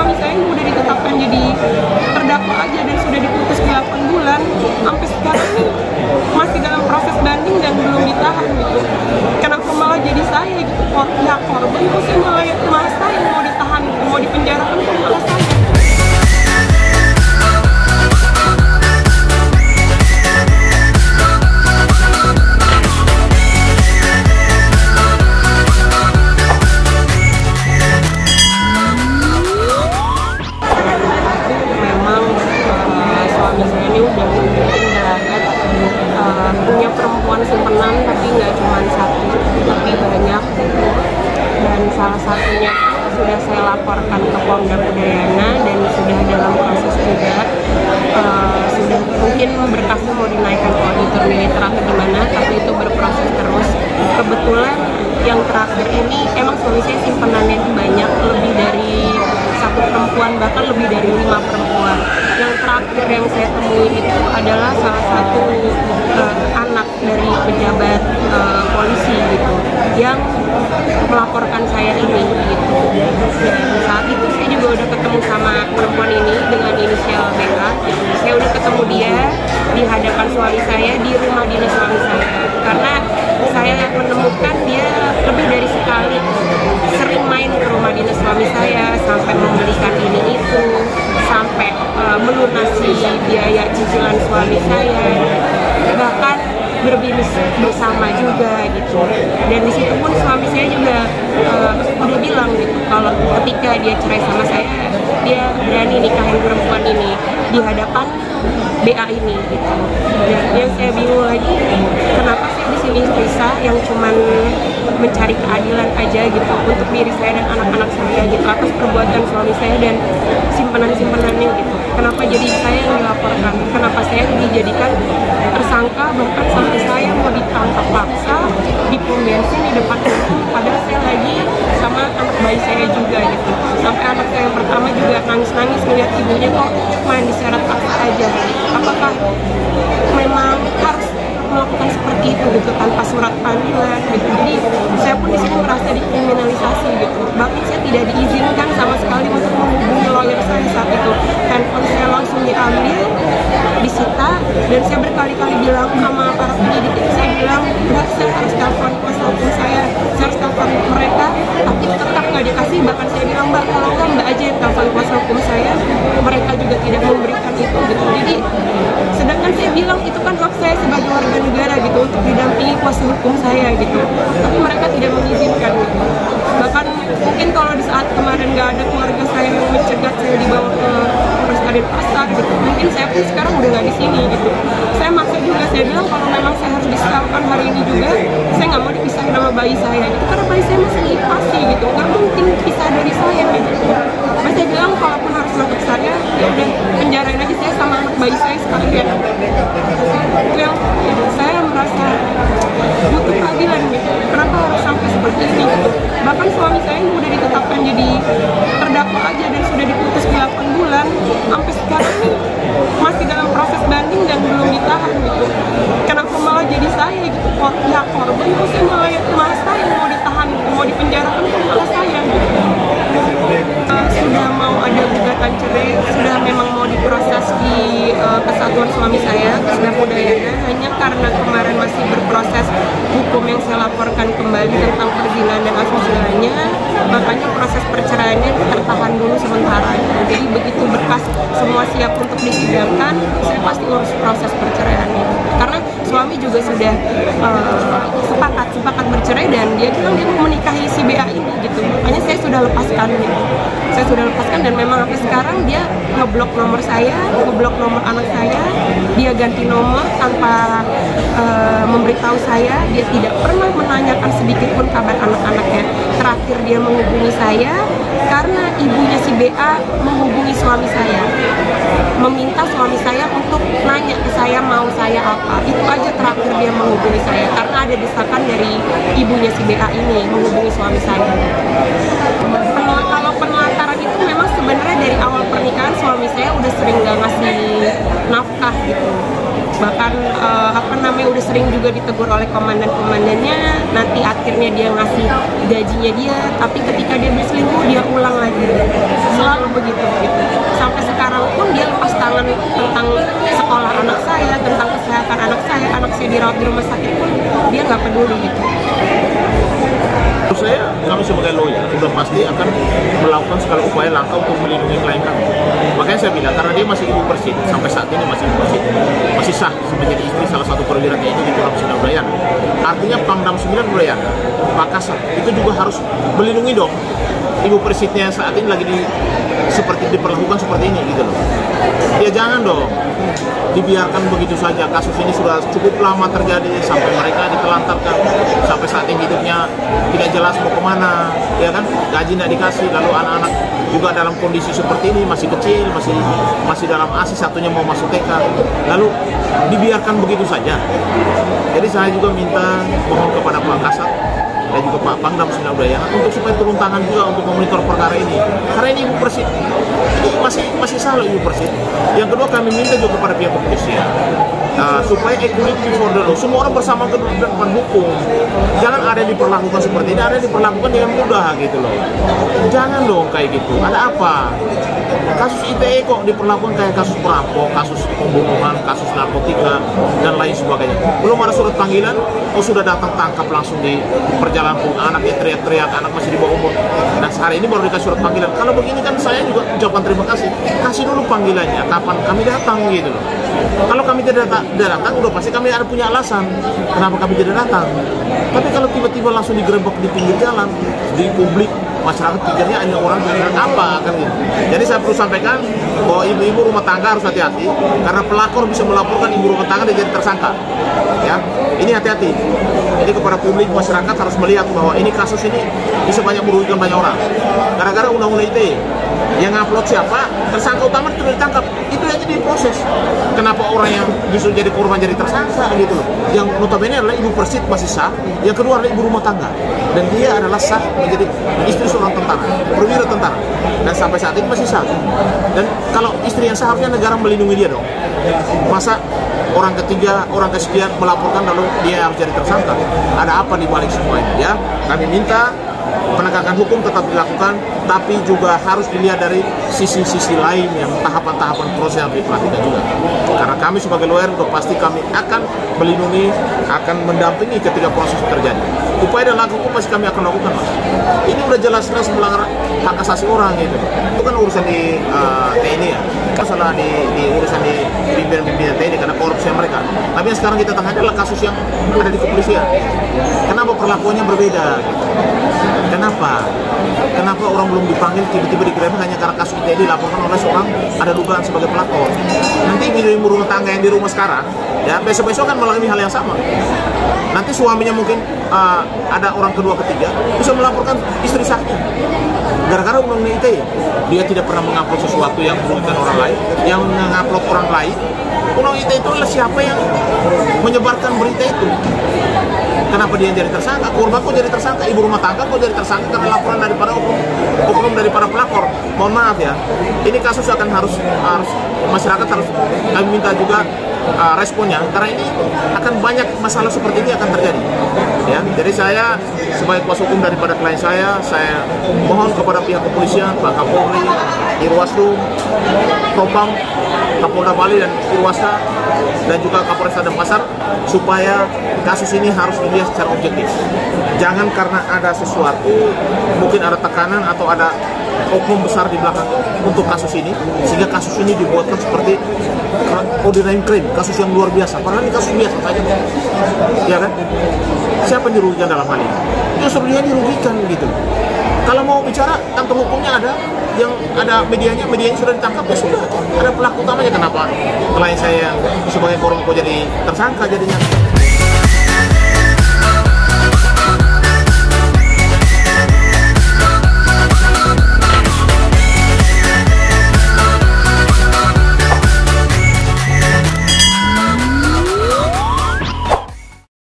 suami saya yang udah ditetapkan jadi terdakwa aja dan sudah diputus 8 bulan, sampai sekarang nih masih dalam proses banding dan belum ditahan gitu. Kenapa malah jadi saya gitu, pihak korban kok sih malah saya yang mau ditahan, mau dipenjarakan kok malah saya. Punya perempuan simpenan, tapi nggak cuma satu, tapi banyak gitu. Dan salah satunya sudah saya laporkan ke Polda Udayana dan sudah dalam proses juga. Sudah mungkin berkasnya mau dinaikkan ke auditor militer atau gimana, tapi itu berproses terus. Kebetulan yang terakhir ini emang suami saya simpenannya itu banyak, lebih dari satu perempuan, bahkan lebih dari 5 perempuan. Yang terakhir yang saya temui itu adalah salah satu anak dari pejabat polisi gitu, yang melaporkan saya ini gitu. Dan saat itu saya juga udah ketemu sama perempuan ini dengan inisial BA gitu. Saya udah ketemu dia di hadapan suami saya di rumah dinas suami saya, karena saya menemukan dia lebih dari sekali sering main ke rumah dinas suami saya, sampai membelikan ini itu, sampai melunasi biaya cicilan suami saya, bahkan berbisnis bersama juga gitu. Dan di situ pun suami saya juga udah bilang gitu, kalau ketika dia cerai sama saya, dia berani nikahin perempuan ini di hadapan BA ini gitu. Dan yang saya bingung lagi, kenapa sih di sini bisa yang cuman mencari keadilan aja gitu untuk diri saya dan anak-anak saya gitu atas perbuatan suami saya dan simpenan-simpenannya gitu. Kenapa jadi saya yang dilaporkan? Kenapa saya dijadikan tersangka, bahkan sampai saya mau ditangkap paksa di pom bensin di depan umum, padahal saya lagi sama anak bayi saya juga gitu. Sampai anak saya yang pertama juga nangis-nangis melihat ibunya kok main diseret paksa aja. Apakah memang harus melakukan seperti itu gitu tanpa surat panggilan gitu? Jadi saya pun di sini merasa dikriminalisasi gitu. Bahkan saya tidak diizinkan sama sekali untuk menghubungi lawyer saya saat itu. Handphone saya langsung diambil, disita, dan saya berkali-kali bilang sama para penyidik itu, saya bilang enggak, saya harus telepon kuasa hukum saya harus telepon mereka, tapi tetap nggak dikasih. Bahkan saya bilang, mbak, kalau enggak mbak aja yang telepon kuasa hukum saya, mereka juga tidak memberikan itu gitu. Jadi sedangkan saya bilang itu kan hak saya sebagai warga negara gitu untuk didampingi kuasa hukum saya gitu, tapi mereka tidak mengizinkan gitu. Bahkan mungkin kalau di saat kemarin nggak ada keluarga saya yang mencegat saya dibawa ke Polres Denpasar gitu, mungkin saya pun sekarang udah nggak di sini gitu. Saya maksa juga, saya bilang kalau memang saya harus disetelkan hari ini juga, saya nggak mau dipisahin sama bayi saya gitu, karena bayi saya masih ASI gitu, nggak mungkin pisah dari saya gitu. Mas saya bilang kalaupun harus nangkep saya, ya udah penjarain aja saya sama anak bayi saya sekalian. Itu yang saya merasa butuh keadilan gitu. Kenapa harus sampai seperti ini gitu? Bahkan suami saya yang udah ditetapkan jadi terdakwa aja dan sudah diputus 8 bulan, sampai sekarang nih masih dalam proses banding dan belum ditahan gitu. Kenapa malah jadi saya gitu, pihak korban kok sih malah saya yang mau ditahan, mau dipenjarakan kok malah saya gitu. Sudah mau ada gugatan cerai, sudah memang mau diproses di kesatuan suami saya, Polda Udayana, hanya karena kemarin masih berproses hukum yang saya laporkan kembali tentang perzinahan dan asusilanya, makanya proses perceraiannya tertahan dulu sementara. Jadi begitu berkas semua siap untuk disidangkan, saya pasti urus proses perceraiannya. Karena suami juga sudah sepakat bercerai dan dia bilang dia mau menikahi si BA ini gitu. Makanya saya sudah lepaskan gitu. Saya sudah lepaskan dan memang sampai sekarang dia ngeblok nomor saya, ngeblok nomor anak saya, dia ganti nomor tanpa memberitahu saya, dia tidak pernah menanyakan sedikit pun kabar anak-anaknya. Terakhir dia menghubungi saya karena ibunya si BA menghubungi suami saya, meminta suami saya untuk nanya ke saya mau saya apa. Itu aja terakhir dia menghubungi saya, karena ada desakan dari ibunya si BA ini menghubungi suami saya. Kalau penelataran itu memang sebenarnya dari awal pernikahan suami saya udah sering gak ngasih nafkah gitu. Bahkan udah sering juga ditegur oleh komandannya, nanti akhirnya dia ngasih gajinya dia, tapi ketika dia berselingkuh dia ulang lagi. Selalu begitu gitu. Sampai sekarang pun dia lepas tangan tentang sekolah anak saya, tentang kesehatan anak saya dirawat di rumah sakit pun dia nggak peduli gitu. Menurut saya, kami sebagai lawyer sudah pasti akan melakukan segala upaya langkah untuk melindungi klien kami. Makanya saya bilang, karena dia masih ibu persit, sampai saat ini masih ibu persit, masih sah menjadi istri salah satu perwira TNI di Pangdam 9 Udayana. Artinya Pangdam 9 Udayana, Makassar, itu juga harus melindungi dong ibu persitnya saat ini lagi seperti diperlakukan seperti ini gitu loh. Ya jangan dong dibiarkan begitu saja. Kasus ini sudah cukup lama terjadi sampai mereka ditelantarkan, sampai saat ini hidupnya tidak jelas mau kemana, ya kan, gaji tidak dikasih, lalu anak-anak juga dalam kondisi seperti ini, masih kecil, masih dalam ASI, satunya mau masuk TK, lalu dibiarkan begitu saja. Jadi saya juga minta mohon kepada Pak Kasat dan juga Pak Pangdam 9 Udayana untuk supaya turun tangan juga untuk memonitor perkara ini, karena ini ibu persit, ini masih salah ibu persit. Yang kedua, kami minta juga kepada pihak kepolisian supaya equality for the law, semua orang bersama ke depan hukum. Jangan ada yang diperlakukan seperti ini, ada yang diperlakukan dengan mudah gitu loh. Jangan dong kayak gitu. Ada apa? Kasus ITE kok diperlakukan kayak kasus perampok, kasus pembunuhan, kasus narkotika, dan lain sebagainya. Belum ada surat panggilan, sudah datang tangkap langsung di perjalanan pun, anaknya teriak-teriak, anak masih di bawah umur. Dan sehari ini baru dikasih surat panggilan. Kalau begini kan saya juga ucapkan terima kasih. Kasih dulu panggilannya, kapan kami datang gitu loh. Kalau kami tidak datang, udah pasti kami ada punya alasan kenapa kami tidak datang. Tapi kalau tiba-tiba langsung digerebek di pinggir jalan, di publik, masyarakat pikirnya hanya orang dengan apa kan gitu. Jadi saya perlu sampaikan bahwa ibu-ibu rumah tangga harus hati-hati, karena pelakor bisa melaporkan ibu rumah tangga dan jadi tersangka. Ya, ini hati-hati. Jadi kepada publik, masyarakat harus melihat bahwa ini kasus ini bisa banyak merugikan banyak orang. Gara-gara undang-undang ITE yang upload siapa, tersangka utama itu ditangkap, itu aja diproses. Kenapa orang yang justru jadi korban jadi tersangka gitu loh? Yang notabene adalah ibu persit masih sah, yang kedua adalah ibu rumah tangga, dan dia adalah sah menjadi istri seorang tentara, perwira tentara, dan sampai saat ini masih sah. Dan kalau istri yang sah, harusnya negara melindungi dia dong. Masa orang ketiga, orang kesekian melaporkan lalu dia harus jadi tersangka? Ada apa di balik semua ini? Ya, kami minta penegakan hukum tetap dilakukan, tapi juga harus dilihat dari sisi-sisi lain yang tahapan-tahapan proses yang diperhatikan juga. Karena kami sebagai lawyer udah pasti kami akan melindungi, akan mendampingi ketika proses terjadi. Upaya dan langkah hukum pasti kami akan lakukan, Mas. Ini udah jelas-jelas melanggar hak asasi orang gitu. Itu kan urusan di TNI ya. Masalah di urusan di pimpinan TNI karena korupsi mereka. Tapi yang sekarang kita tangani adalah kasus yang ada di kepolisian. Kenapa perlakuannya berbeda? Kenapa orang belum dipanggil tiba-tiba digerebek hanya karena kasus ITE dilaporkan oleh seorang ada dugaan sebagai pelakor? Nanti ibu rumah tangga yang di rumah sekarang, ya besok-besok kan mengalami hal yang sama. Nanti suaminya mungkin ada orang kedua ketiga bisa melaporkan istri sahnya. Gara-gara undang-undang ITE, dia tidak pernah mengupload sesuatu yang merugikan orang lain, yang mengupload orang lain. Undang-undang ITE itu adalah siapa yang menyebarkan berita itu. Kenapa dia jadi tersangka? Korban kok jadi tersangka? Ibu rumah tangga kok jadi tersangka karena laporan daripada oknum daripada pelakor? Mohon maaf ya, ini kasus akan harus masyarakat harus kami minta juga responnya, karena ini akan banyak masalah seperti ini akan terjadi. Ya, jadi saya sebagai kuasa hukum daripada klien saya mohon kepada pihak kepolisian, Pak Kapolri, Irwaslu, Propam, Kapolda Bali dan Irwasda, dan juga Kapolres Denpasar, supaya kasus ini harus dilihat secara objektif. Jangan karena ada sesuatu, mungkin ada tekanan atau ada oknum besar di belakang untuk kasus ini, sehingga kasus ini dibuatkan seperti ordinary crime, kasus yang luar biasa. Padahal ini kasus biasa saja, ya kan? Siapa yang dirugikan dalam hal ini? Justru dia dirugikan gitu. Kalau mau bicara kantor hukumnya ada, yang ada medianya sudah ditangkap, ya sudah. Ada pelaku utamanya, kenapa klien saya sebagai korban kok jadi tersangka jadinya?